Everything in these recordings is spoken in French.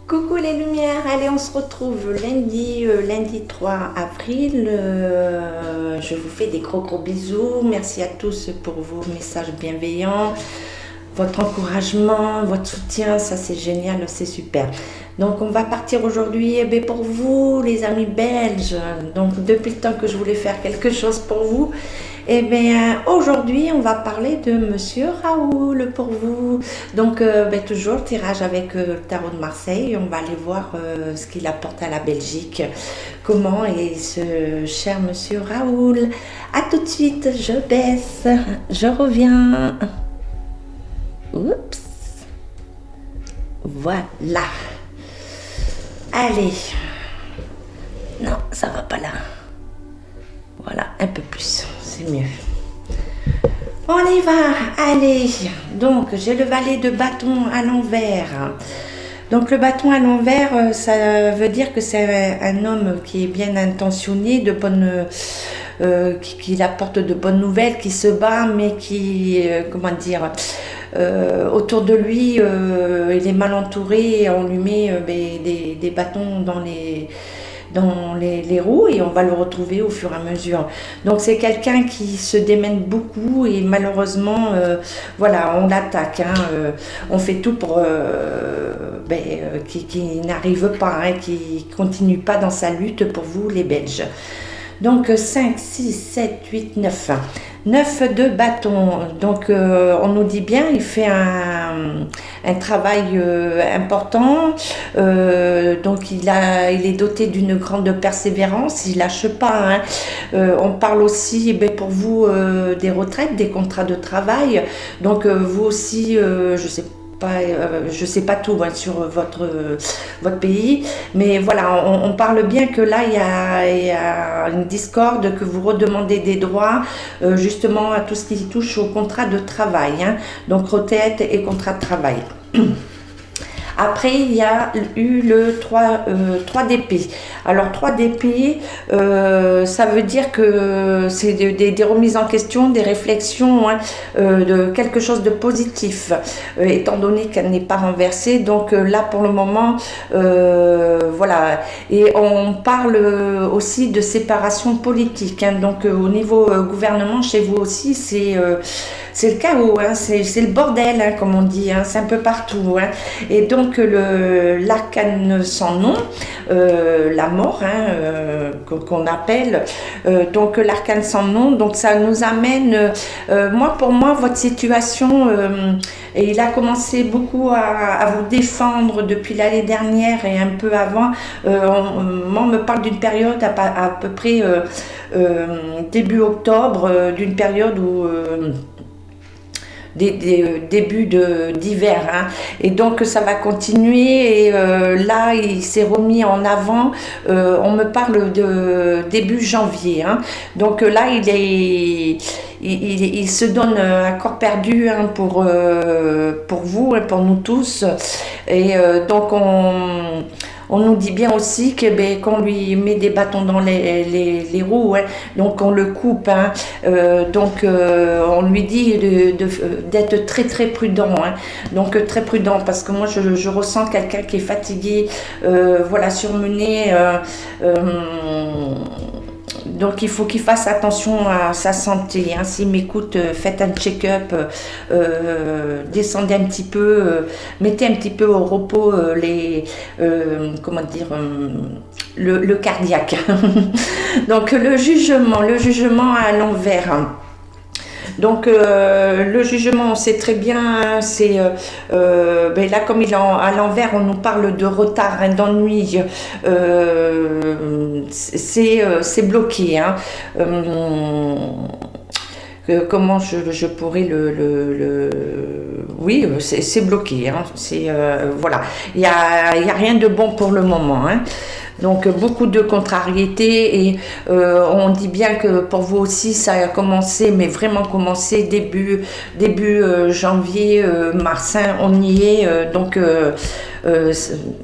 Coucou les lumières, allez on se retrouve lundi 3 avril. Je vous fais des gros bisous. Merci à tous pour vos messages bienveillants, votre encouragement, votre soutien, ça c'est génial, c'est super. Donc on va partir aujourd'hui pour vous les amis belges. Donc depuis le temps que je voulais faire quelque chose pour vous, aujourd'hui on va parler de Monsieur Raoul pour vous. Donc toujours tirage avec le tarot de Marseille. On va aller voir ce qu'il apporte à la Belgique. Comment est ce cher Monsieur Raoul. A tout de suite, je baisse, je reviens. Oups. Voilà. Allez. Non, ça va pas là. Voilà, un peu plus, c'est mieux. On y va, allez. Donc, j'ai le valet de bâton à l'envers. Donc, le bâton à l'envers, ça veut dire que c'est un homme qui est bien intentionné, qui apporte de bonnes nouvelles, qui se bat, mais qui, autour de lui, il est mal entouré, on lui met des bâtons dans les roues et on va le retrouver au fur et à mesure. Donc c'est quelqu'un qui se démène beaucoup et malheureusement, on l'attaque. On fait tout pour qu'il n'arrive pas, qu'il ne continue pas dans sa lutte pour vous les Belges. Donc 5, 6, 7, 8, 9. 9 de bâton. Donc on nous dit bien, il fait un travail important. Donc il est doté d'une grande persévérance, il lâche pas. On parle aussi pour vous des retraites, des contrats de travail. Donc vous aussi, je sais pas tout sur votre pays, mais voilà, on parle bien que là il y a une discorde, que vous redemandez des droits justement à tout ce qui touche au contrat de travail, donc retraite et contrat de travail. Après, il y a eu le 3 d'épée. Alors, 3 d'épée, ça veut dire que c'est des remises en question, des réflexions, de quelque chose de positif, étant donné qu'elle n'est pas renversée. Donc là, pour le moment, voilà. Et on parle aussi de séparation politique. Donc, au niveau gouvernement, chez vous aussi, c'est le chaos, c'est le bordel, comme on dit, c'est un peu partout. Et donc l'arcane sans nom, la mort, qu'on appelle, donc l'arcane sans nom, donc ça nous amène, pour moi, votre situation, et il a commencé beaucoup à vous défendre depuis l'année dernière et un peu avant. Moi, on me parle d'une période à peu près début octobre, d'une période où des débuts d'hiver, et donc ça va continuer. Et là il s'est remis en avant, on me parle de début janvier, donc là il se donne à corps perdu, pour vous et pour nous tous. Et donc on nous dit bien aussi que qu'on lui met des bâtons dans les roues, donc on le coupe, donc on lui dit d'être très prudent, donc très prudent, parce que moi je ressens quelqu'un qui est fatigué, surmené, donc il faut qu'il fasse attention à sa santé. S'il m'écoute, faites un check-up, descendez un petit peu, mettez un petit peu au repos le cardiaque. Donc le jugement à l'envers. Donc le jugement, on sait très bien, c'est là comme il est à l'envers, on nous parle de retard, d'ennui, c'est bloqué. Comment je pourrais oui, c'est bloqué, voilà, il y a rien de bon pour le moment, donc beaucoup de contrariétés. Et on dit bien que pour vous aussi ça a commencé, mais vraiment commencé début janvier, mars, on y est, donc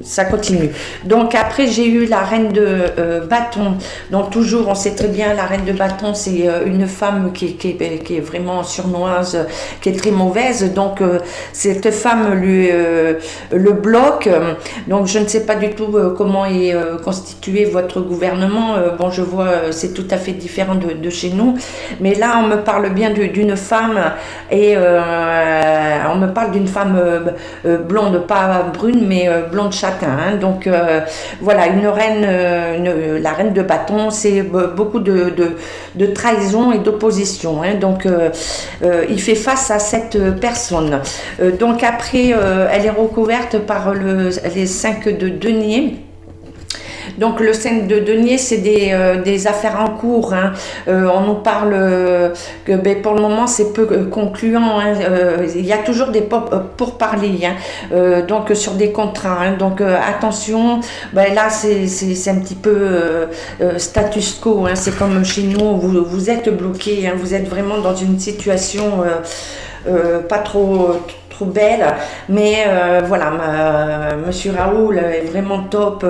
ça continue. Donc après j'ai eu la reine de bâton. Donc toujours on sait très bien la reine de bâton c'est une femme qui est vraiment surnoise, qui est très mauvaise. Donc cette femme lui le bloque. Donc je ne sais pas du tout comment est constitué votre gouvernement. Bon je vois c'est tout à fait différent de chez nous. Mais là on me parle bien d'une femme et on me parle d'une femme blonde, pas brune mais blonde châtain. Hein. Donc voilà, une reine, la reine de bâton, c'est beaucoup de trahison et d'opposition. Hein. Donc il fait face à cette personne. Donc après, elle est recouverte par les 5 de denier. Donc le 5 de denier, c'est des affaires en cours. Hein. On nous parle que pour le moment, c'est peu concluant. Hein. Il y a toujours des pourparlers hein. Donc sur des contrats. Hein. Donc attention, là c'est un petit peu status quo. Hein. C'est comme chez nous, vous êtes bloqué. Hein. Vous êtes vraiment dans une situation pas trop belle, mais voilà, monsieur Raoul est vraiment top,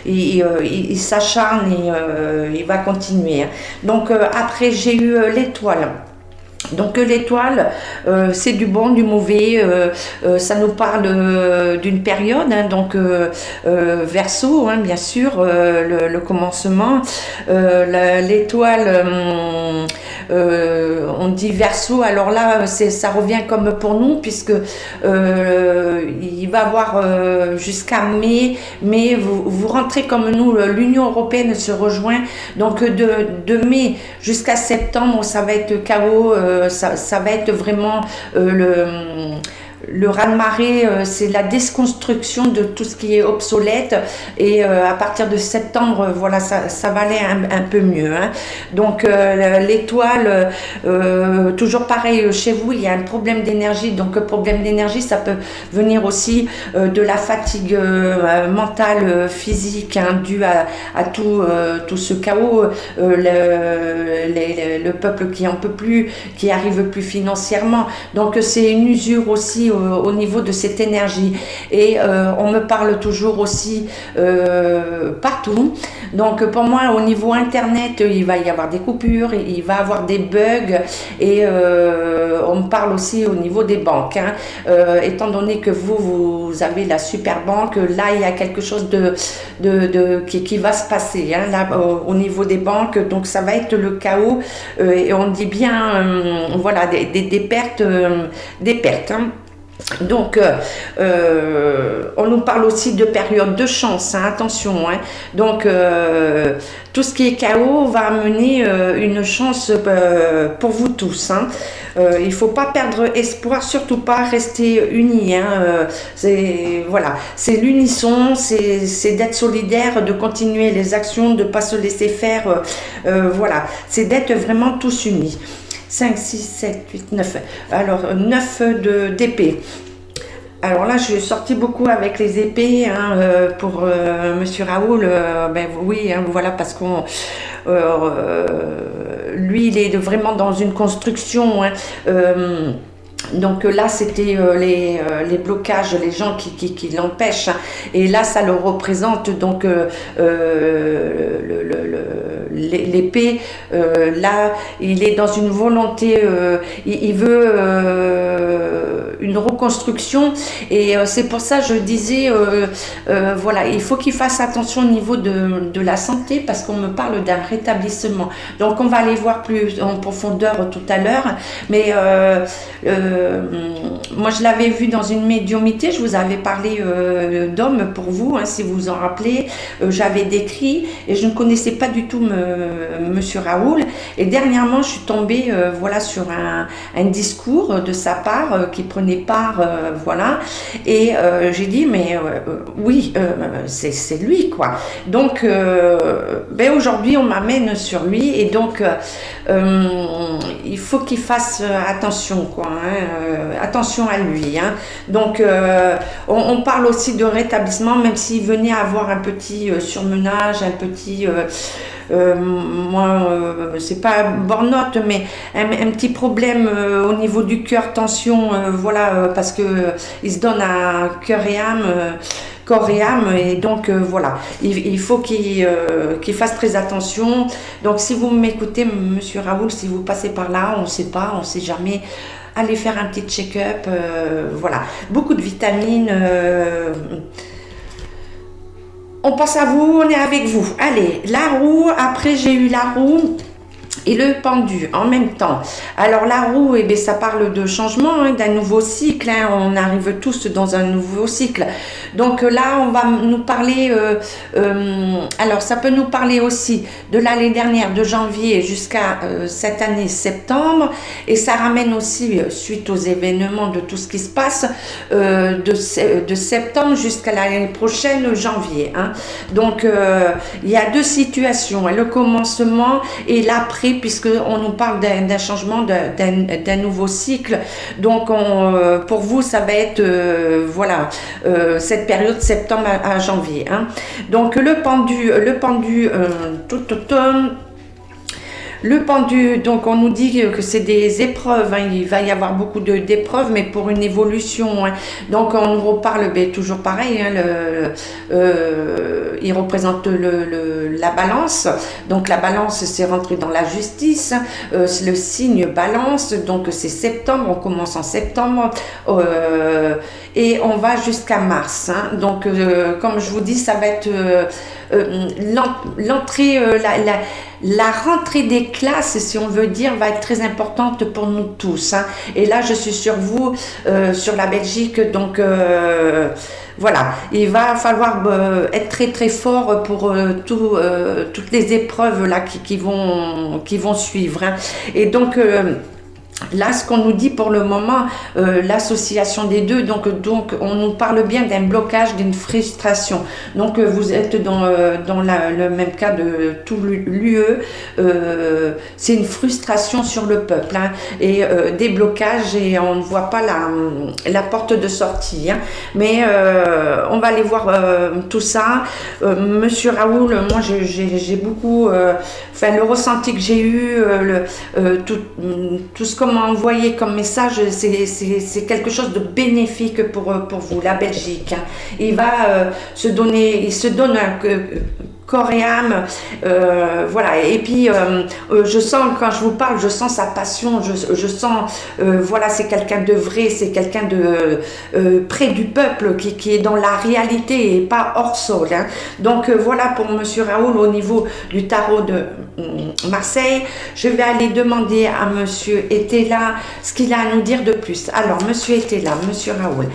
il s'acharne et il va continuer. Donc après j'ai eu l'étoile. Donc l'étoile, c'est du bon, du mauvais, ça nous parle d'une période, hein, donc Verseau, hein, bien sûr, le commencement. L'étoile, on dit Verseau, alors là, ça revient comme pour nous, puisque il va avoir jusqu'à mai, mais vous rentrez comme nous, l'Union européenne se rejoint, donc de mai jusqu'à septembre, ça va être chaos. Ça va être vraiment le raz-de-marée, c'est la déconstruction de tout ce qui est obsolète et à partir de septembre, voilà, ça va aller un peu mieux. Hein. Donc l'étoile, toujours pareil, chez vous, il y a un problème d'énergie. Donc problème d'énergie, ça peut venir aussi de la fatigue mentale, physique, hein, due à tout ce chaos, le peuple qui en peut plus, qui arrive plus financièrement. Donc c'est une usure aussi au niveau de cette énergie et on me parle toujours aussi partout. Donc pour moi au niveau internet il va y avoir des coupures, il va y avoir des bugs et on me parle aussi au niveau des banques. Hein. Étant donné que vous avez la super banque, là il y a quelque chose qui va se passer hein, là, au niveau des banques, donc ça va être le chaos et on dit bien voilà des pertes, hein. Donc, on nous parle aussi de période de chance, hein, attention. Hein. Donc, tout ce qui est chaos va amener une chance pour vous tous. Hein. Il ne faut pas perdre espoir, surtout pas rester unis. Hein. Voilà, c'est l'unisson, c'est d'être solidaire, de continuer les actions, de ne pas se laisser faire. Voilà, c'est d'être vraiment tous unis. 5, 6, 7, 8, 9. Alors, 9 d'épée. Alors là, je suis sortie beaucoup avec les épées hein, pour monsieur Raoul. Oui, hein, voilà, parce qu'on... lui, il est vraiment dans une construction... Hein, donc là, c'était les blocages, les gens qui l'empêchent. Hein. Et là, ça le représente. Donc l'épée, là, il est dans une volonté, il veut une reconstruction. Et c'est pour ça, je disais, voilà, il faut qu'il fasse attention au niveau de la santé parce qu'on me parle d'un rétablissement. Donc on va aller voir plus en profondeur tout à l'heure. Mais moi je l'avais vu dans une médiumnité, je vous avais parlé d'homme pour vous, hein, si vous vous en rappelez, j'avais décrit et je ne connaissais pas du tout monsieur Raoul et dernièrement je suis tombée voilà, sur un discours de sa part qui prenait part, voilà, et j'ai dit mais oui, c'est lui quoi. Donc aujourd'hui on m'amène sur lui et donc il faut qu'il fasse attention quoi, hein, attention à lui. Hein. Donc on parle aussi de rétablissement, même s'il venait avoir un petit surmenage, un petit Moi, c'est pas burn-out, mais un petit problème au niveau du cœur, tension, voilà, parce que il se donne à cœur et âme. Corps et âme, et donc voilà, il faut qu'il fasse très attention. Donc si vous m'écoutez, monsieur Raoul, si vous passez par là, on ne sait pas, on ne sait jamais, allez faire un petit check-up, voilà, beaucoup de vitamines. On passe à vous, on est avec vous. Allez, la roue, après j'ai eu la roue et le pendu en même temps. Alors la roue, eh bien, ça parle de changement, hein, d'un nouveau cycle, hein. On arrive tous dans un nouveau cycle. Donc là, on va nous parler, alors ça peut nous parler aussi de l'année dernière, de janvier jusqu'à cette année septembre, et ça ramène aussi, suite aux événements de tout ce qui se passe, de septembre jusqu'à l'année prochaine, janvier, hein. Donc il y a deux situations, hein, le commencement et l'après, puisqu'on nous parle d'un changement, d'un nouveau cycle. Donc pour vous, ça va être voilà, cette période septembre à janvier, hein. Donc le pendu tout automne. Le pendu, donc on nous dit que c'est des épreuves, hein, il va y avoir beaucoup d'épreuves, mais pour une évolution, hein. Donc on nous reparle, ben, toujours pareil, hein, il représente la balance. Donc la balance, c'est rentrer dans la justice, c'est le signe balance, donc c'est septembre, on commence en septembre, et on va jusqu'à mars, hein. Donc comme je vous dis, ça va être l'entrée, la rentrée des classes, si on veut dire, va être très importante pour nous tous, hein. Et là, je suis sur vous, sur la Belgique, donc voilà, il va falloir être très très fort pour toutes les épreuves là qui vont suivre, hein. Et donc là, ce qu'on nous dit pour le moment, l'association des deux, donc on nous parle bien d'un blocage, d'une frustration. Donc vous êtes dans le même cas de tout l'UE, c'est une frustration sur le peuple, hein, et des blocages, et on ne voit pas la porte de sortie, hein. Mais on va aller voir tout ça. Monsieur Raoul, moi j'ai beaucoup, enfin le ressenti que j'ai eu, tout ce qu'on m'a envoyé comme message, c'est quelque chose de bénéfique pour vous, la Belgique, hein. Il va il se donne un corps et âme, voilà. Et puis je sens, quand je vous parle, je sens sa passion, je sens, voilà, c'est quelqu'un de vrai, c'est quelqu'un de près du peuple, qui est dans la réalité et pas hors sol, hein. Donc voilà pour monsieur Raoul au niveau du tarot de Marseille. Je vais aller demander à monsieur Etela ce qu'il a à nous dire de plus. Alors monsieur Etela, monsieur Raoul,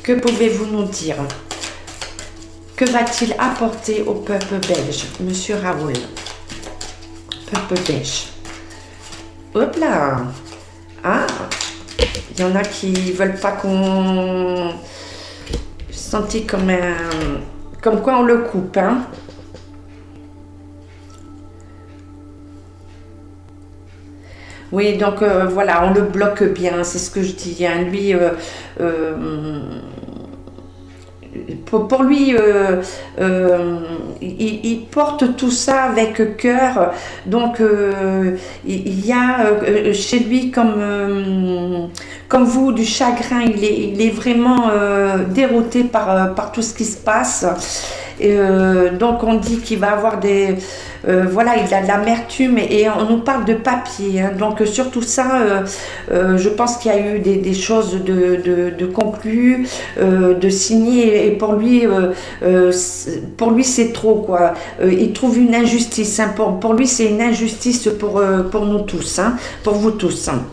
que pouvez-vous nous dire? Que va-t-il apporter au peuple belge, monsieur Raoul? Peuple belge. Hop là. Ah, il y en a qui veulent pas qu'on... Senti comme quoi on le coupe, hein. Oui, donc voilà, on le bloque bien, c'est ce que je dis, hein. Lui, pour lui, il porte tout ça avec cœur. Donc il y a chez lui, comme vous, du chagrin. Il est vraiment dérouté par tout ce qui se passe. Et donc on dit qu'il va avoir voilà, il a de l'amertume, et on nous parle de papier, hein. Donc sur tout ça, je pense qu'il y a eu des choses de conclues, de signées, et pour lui c'est trop, quoi. Il trouve une injustice, hein. Pour lui c'est une injustice pour nous tous, hein, pour vous tous, hein.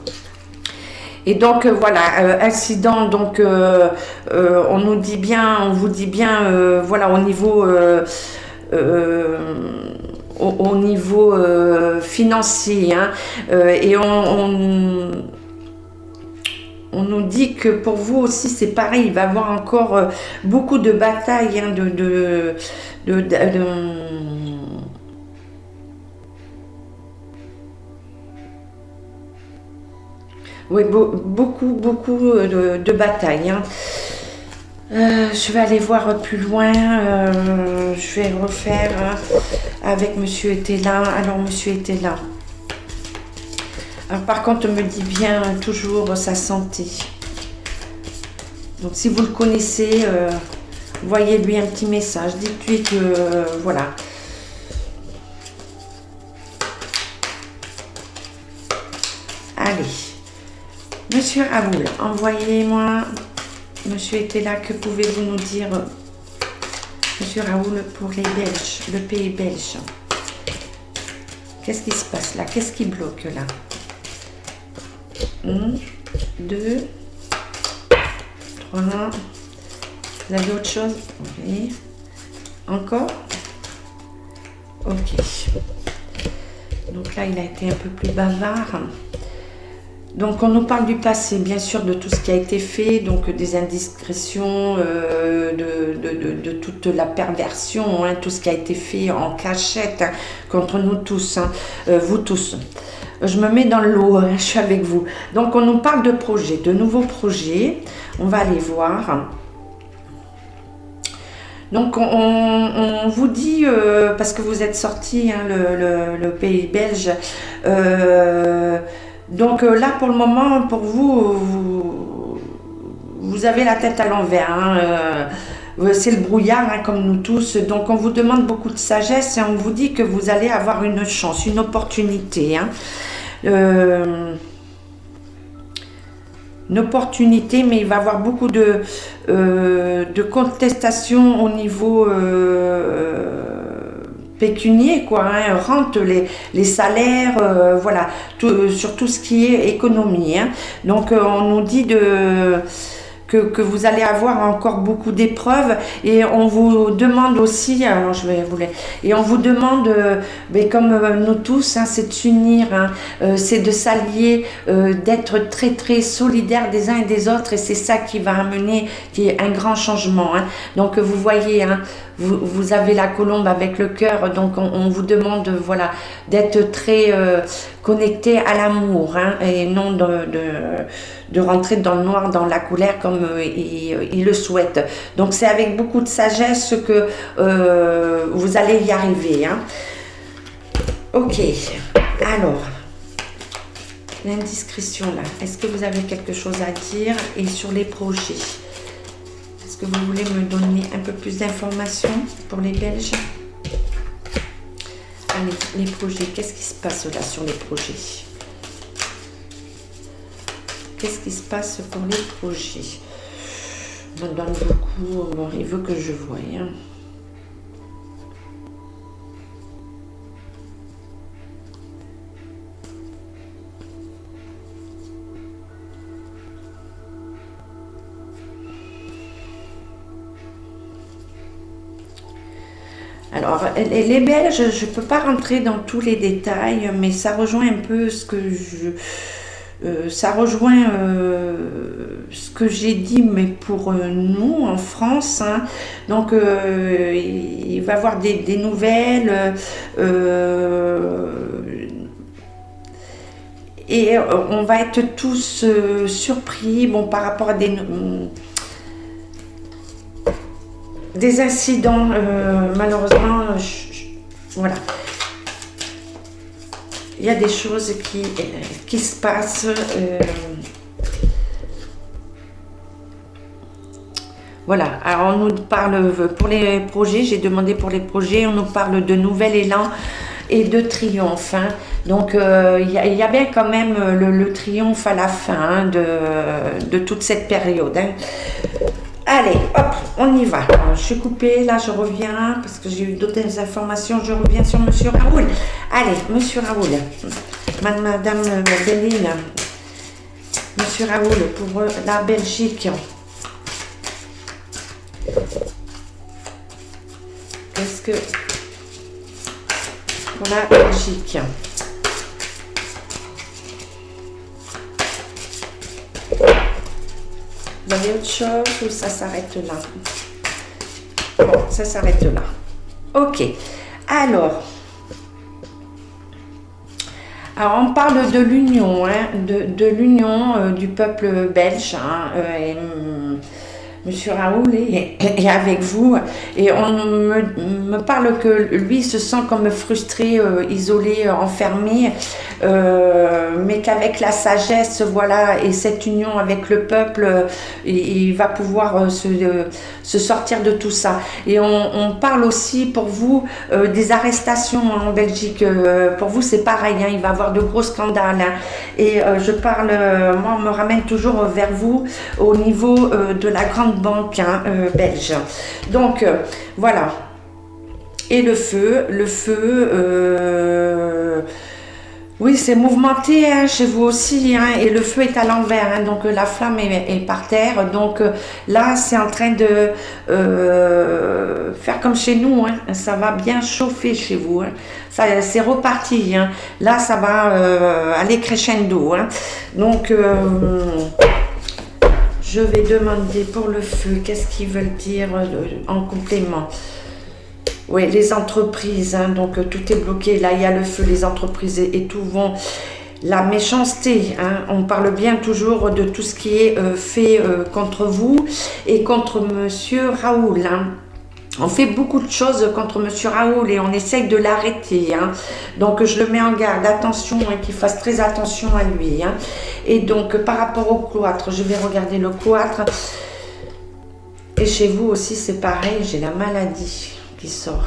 Et donc voilà, incident, donc on nous dit bien, on vous dit bien, voilà, au niveau au niveau financier, hein, et on nous dit que pour vous aussi c'est pareil, il va y avoir encore beaucoup de batailles, hein, oui, beaucoup de batailles, hein. Je vais aller voir plus loin. Je vais refaire avec Monsieur était là. Alors, Monsieur était là. Alors, par contre, me dit bien toujours sa santé. Donc, si vous le connaissez, voyez-lui un petit message. Dites-lui que, voilà. Allez. Monsieur Raoul, envoyez-moi. Monsieur était là. Que pouvez-vous nous dire, Monsieur Raoul, pour les Belges, le pays belge? Qu'est-ce qui se passe là? Qu'est-ce qui bloque là? 1, 2, 3. Vous avez autre chose? Oui. Encore? Ok. Donc là, il a été un peu plus bavard. Donc, on nous parle du passé, bien sûr, de tout ce qui a été fait, donc des indiscrétions, de toute la perversion, hein, tout ce qui a été fait en cachette hein, contre nous tous, hein, vous tous. Je me mets dans l'eau, hein, je suis avec vous. Donc, on nous parle de projets, de nouveaux projets. On va aller voir. Donc, on vous dit, parce que vous êtes sortis, hein, le pays belge, donc là, pour le moment, pour vous, vous avez la tête à l'envers. Hein, c'est le brouillard, hein, comme nous tous. Donc, on vous demande beaucoup de sagesse et on vous dit que vous allez avoir une chance, une opportunité. Hein. Une opportunité, mais il va y avoir beaucoup de contestations au niveau pécunier, quoi, hein, rente, les salaires, voilà, sur tout ce qui est économie. Hein. Donc, on nous dit que vous allez avoir encore beaucoup d'épreuves et on vous demande aussi, alors je vais vous les, et on vous demande, mais comme nous tous, hein, c'est de s'unir, hein, c'est de s'allier, d'être très très solidaires des uns et des autres et c'est ça qui va amener un grand changement. Hein. Donc vous voyez, hein, vous avez la colombe avec le cœur, donc on vous demande voilà, d'être très connecté à l'amour hein, et non de rentrer dans le noir, dans la colère comme il le souhaite. Donc c'est avec beaucoup de sagesse que vous allez y arriver. Hein. Ok, alors, l'indiscrétion là, est-ce que vous avez quelque chose à dire? Et sur les projets, est-ce que vous voulez me donner un peu plus d'informations pour les Belges? Allez, les projets, qu'est-ce qui se passe là sur les projets? Qu'est-ce qui se passe pour les projets? On me donne beaucoup, il veut que je voie. Hein. Alors, les Belges, je ne peux pas rentrer dans tous les détails, mais ça rejoint un peu ce que ça rejoint ce que j'ai dit, mais pour nous en France. Hein. Donc, il va y avoir des nouvelles. Et on va être tous surpris bon, par rapport à des incidents. Malheureusement, voilà. Il y a des choses qui se passent. Voilà, alors on nous parle pour les projets, j'ai demandé pour les projets, on nous parle de nouvel élan et de triomphe. Hein. Donc il y a bien quand même le triomphe à la fin hein, de toute cette période. Hein. Allez, hop, on y va. Alors, je suis coupée, là je reviens, parce que j'ai eu d'autres informations, je reviens sur Monsieur Raoul. Allez, Monsieur Raoul, Madame Béline, Monsieur Raoul, pour la Belgique. Qu'est-ce que... pour la Belgique. Vous avez autre chose ou ça s'arrête là? Bon, ça s'arrête là. Ok. Alors, on parle de l'union, hein, de l'union du peuple belge. Hein, Monsieur Raoul est avec vous et on me parle que lui se sent comme frustré, isolé, enfermé, mais qu'avec la sagesse, voilà, et cette union avec le peuple, il va pouvoir se sortir de tout ça. Et on parle aussi pour vous des arrestations en Belgique. Pour vous, c'est pareil, hein, il va y avoir de gros scandales. Hein. Et je parle, moi, on me ramène toujours vers vous au niveau de la grande banque hein, belge. Donc, voilà. Et le feu, oui, c'est mouvementé hein, chez vous aussi, hein, et le feu est à l'envers, hein, donc la flamme est par terre. Donc là, c'est en train de faire comme chez nous, hein, ça va bien chauffer chez vous. Hein, c'est reparti, hein, là, ça va aller crescendo. Hein, donc, je vais demander pour le feu, qu'est-ce qu'ils veulent dire en complément. Oui, les entreprises, hein, donc tout est bloqué. Là, il y a le feu, les entreprises et tout vont. La méchanceté, hein, on parle bien toujours de tout ce qui est fait contre vous et contre Monsieur Raoul. Hein. On fait beaucoup de choses contre Monsieur Raoul et on essaye de l'arrêter. Hein. Donc, je le mets en garde. Attention, hein, qu'il fasse très attention à lui. Hein. Et donc, par rapport au cloître, je vais regarder le cloître. Et chez vous aussi, c'est pareil, j'ai la maladie qui sort.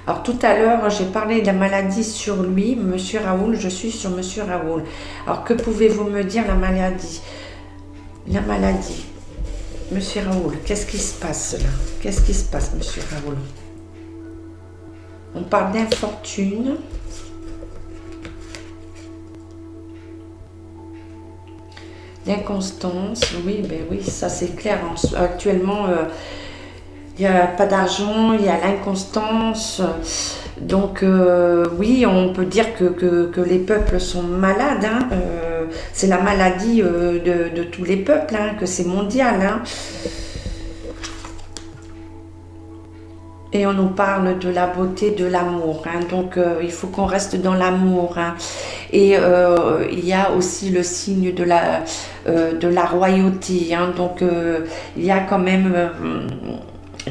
Alors tout à l'heure, j'ai parlé de la maladie sur lui, Monsieur Raoul, je suis sur Monsieur Raoul. Alors que pouvez-vous me dire la maladie? La maladie. Monsieur Raoul, qu'est-ce qui se passe là? Qu'est-ce qui se passe, Monsieur Raoul? On parle d'infortune. D'inconstance, oui, ben oui, ça c'est clair. Actuellement, il n'y a pas d'argent, il y a l'inconstance. Donc, oui, on peut dire que les peuples sont malades. Hein. C'est la maladie de tous les peuples, hein, que c'est mondial. Hein. Et on nous parle de la beauté, de l'amour. Hein. Donc, il faut qu'on reste dans l'amour. Hein. Et il y a aussi le signe de la royauté. Hein. Donc, il y a quand même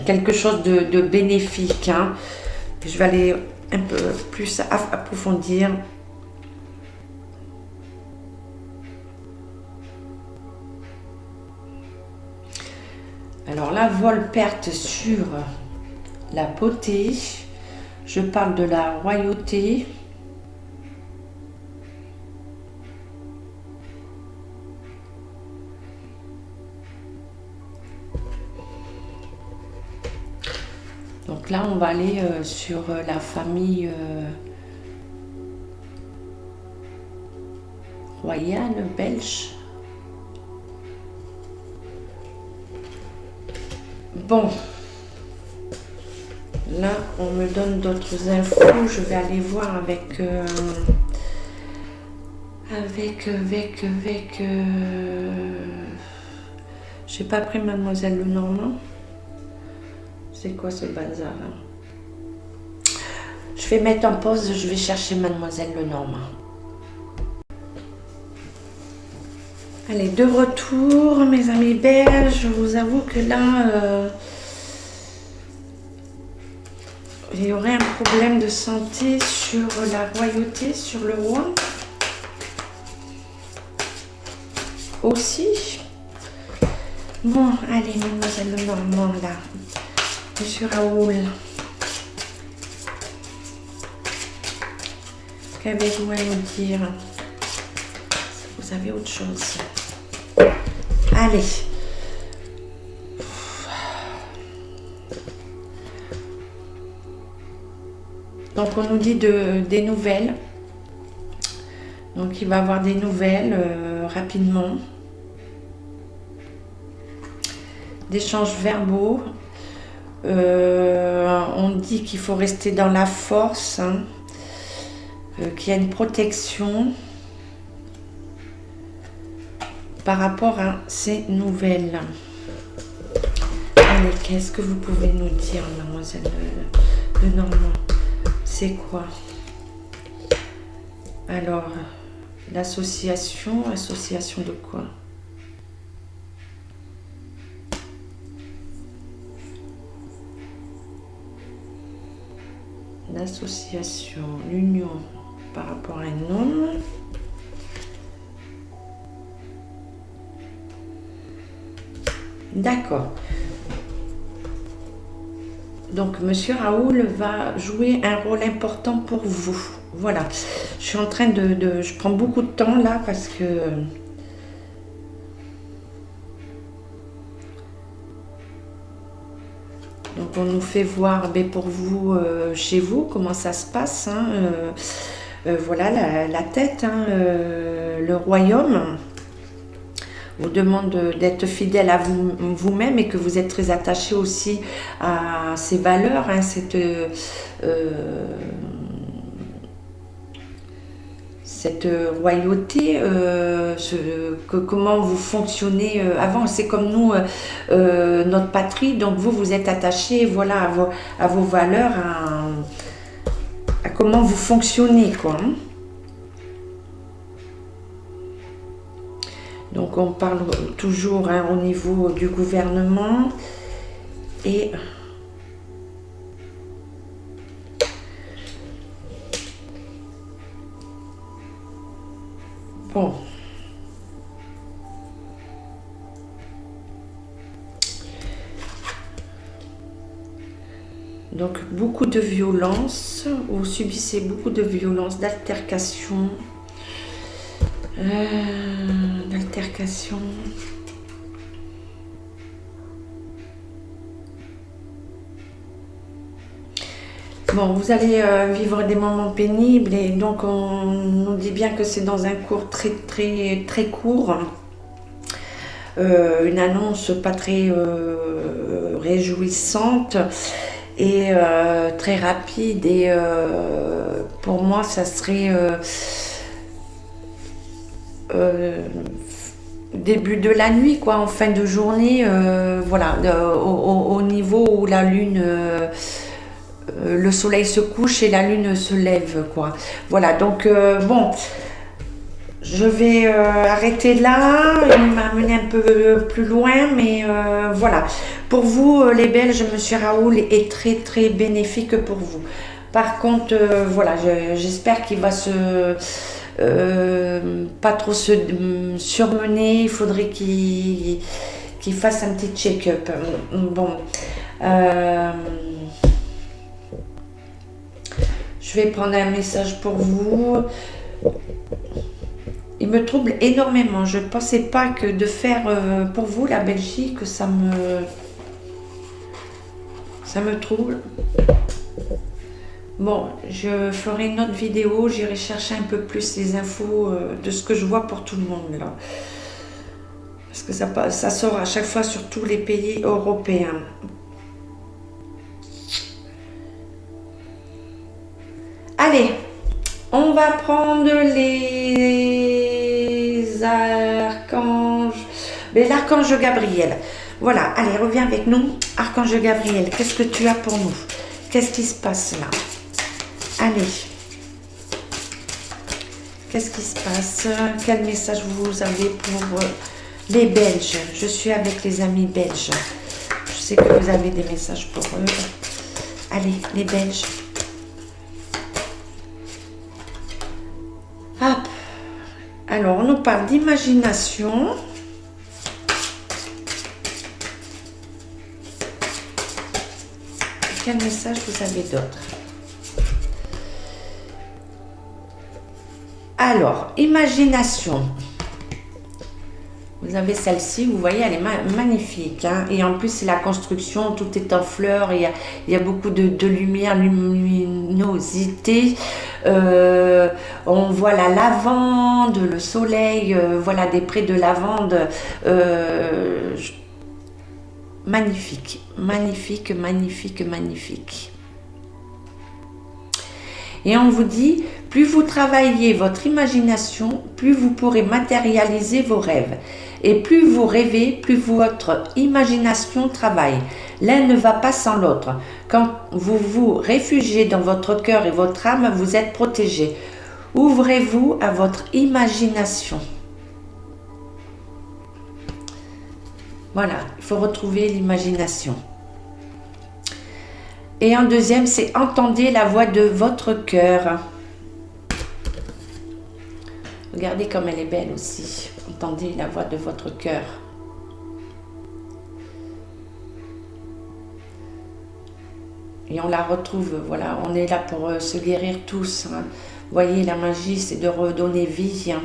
quelque chose de bénéfique. Hein. Je vais aller un peu plus approfondir. Alors là, vol-perte sur la beauté. Je parle de la royauté. Donc là, on va aller sur la famille royale belge. Bon, là, on me donne d'autres infos. Je vais aller voir avec... J'ai pas pris Mademoiselle Lenormand. C'est quoi ce bazar hein? Je vais mettre en pause, je vais chercher Mademoiselle Lenormand. Allez, de retour, mes amis belges. Je vous avoue que là, il y aurait un problème de santé sur la royauté, sur le roi. Aussi. Bon, allez, Mademoiselle Lenormand, là. Monsieur Raoul. Qu'avez-vous à nous dire? Vous avez autre chose? Allez. Donc on nous dit des nouvelles. Donc il va y avoir des nouvelles rapidement. D'échanges verbaux. On dit qu'il faut rester dans la force, hein, qu'il y a une protection par rapport à ces nouvelles. Allez, qu'est-ce que vous pouvez nous dire, Mademoiselle Lenormand? C'est quoi? Alors, l'association, association de quoi? l'association, l'union par rapport à un homme. D'accord. Donc, Monsieur Raoul va jouer un rôle important pour vous. Voilà. Je suis en train je prends beaucoup de temps là parce que... Donc, on nous fait voir pour vous, chez vous, comment ça se passe. Hein, voilà la tête, hein, le royaume vous demande d'être fidèle à vous-même et que vous êtes très attaché aussi à ces valeurs, hein, cette royauté, comment vous fonctionnez avant. C'est comme nous, notre patrie, donc vous êtes attaché, voilà, à vos valeurs, à comment vous fonctionnez, quoi. Hein. Donc on parle toujours, hein, au niveau du gouvernement et bon. Donc beaucoup de violence, vous subissez beaucoup de violence, d'altercation. D'altercation. Bon, vous allez vivre des moments pénibles et donc on nous dit bien que c'est dans un cours très court. Une annonce pas très réjouissante et très rapide et pour moi ça serait début de la nuit, quoi, en fin de journée, voilà, au niveau où la lune, le soleil se couche et la lune se lève, quoi. Voilà, donc bon, je vais arrêter là, il m'a amené un peu plus loin, mais voilà. Pour vous, les Belges, Monsieur Raoul est très bénéfique pour vous. Par contre, voilà, j'espère qu'il va pas trop se surmener, il faudrait qu'il fasse un petit check-up. Bon, je vais prendre un message pour vous. Il me trouble énormément. Je ne pensais pas que de faire pour vous la Belgique, ça me trouble. Bon, je ferai une autre vidéo, j'irai chercher un peu plus les infos de ce que je vois pour tout le monde là. Parce que ça sort à chaque fois sur tous les pays européens. Allez, on va prendre les archanges. Mais l'archange Gabriel. Voilà, allez, reviens avec nous. Archange Gabriel, qu'est-ce que tu as pour nous? Qu'est-ce qui se passe là? Allez, qu'est-ce qui se passe? Quel message vous avez pour les Belges? Je suis avec les amis belges. Je sais que vous avez des messages pour eux. Allez, les Belges. Hop. Alors, on nous parle d'imagination. Quel message vous avez d'autre? Alors, imagination. Vous avez celle-ci, vous voyez, elle est magnifique. Hein, et en plus, c'est la construction, tout est en fleurs, il y a beaucoup de lumière, luminosité. On voit la lavande, le soleil, voilà, des prés de lavande. Magnifique, magnifique, magnifique, magnifique. Et on vous dit, plus vous travaillez votre imagination, plus vous pourrez matérialiser vos rêves. Et plus vous rêvez, plus votre imagination travaille. L'un ne va pas sans l'autre. Quand vous vous réfugiez dans votre cœur et votre âme, vous êtes protégé. Ouvrez-vous à votre imagination. Voilà, il faut retrouver l'imagination. Et en deuxième, c'est entendez la voix de votre cœur. Regardez comme elle est belle aussi. Entendez la voix de votre cœur. Et on la retrouve, voilà, on est là pour se guérir tous. Hein. Vous voyez, la magie, c'est de redonner vie. Hein.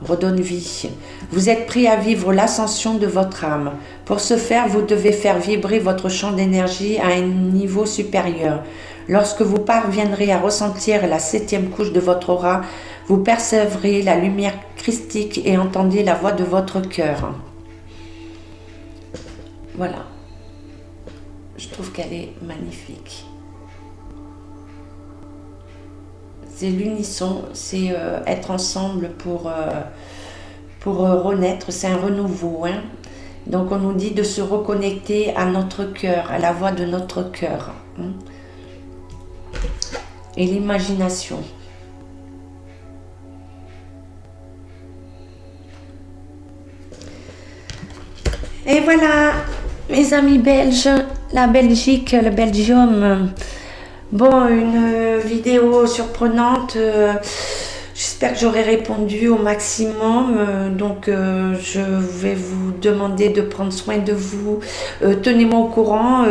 Redonne vie. Vous êtes prêt à vivre l'ascension de votre âme. Pour ce faire, vous devez faire vibrer votre champ d'énergie à un niveau supérieur. Lorsque vous parviendrez à ressentir la 7e couche de votre aura, vous percevrez la lumière christique et entendez la voix de votre cœur. Voilà. Je trouve qu'elle est magnifique. C'est l'unisson, c'est être ensemble pour renaître, c'est un renouveau. Hein. Donc on nous dit de se reconnecter à notre cœur, à la voix de notre cœur. Hein. Et l'imagination. Et voilà, mes amis belges, la Belgique, le Belgium. Bon, une vidéo surprenante. J'espère que j'aurai répondu au maximum. Donc, je vais vous demander de prendre soin de vous. Tenez-moi au courant.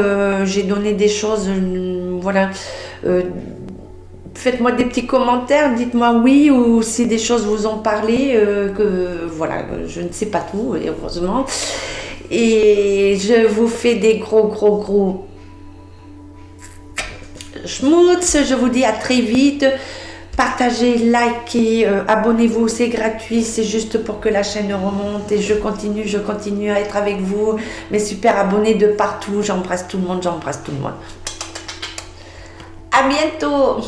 J'ai donné des choses, voilà. Faites-moi des petits commentaires, dites-moi oui ou si des choses vous ont parlé, que voilà, je ne sais pas tout, heureusement. Et je vous fais des gros schmutz. Je vous dis à très vite. Partagez, likez, abonnez-vous, c'est gratuit, c'est juste pour que la chaîne remonte et je continue à être avec vous, mes super abonnés de partout. J'embrasse tout le monde, j'embrasse tout le monde. À bientôt.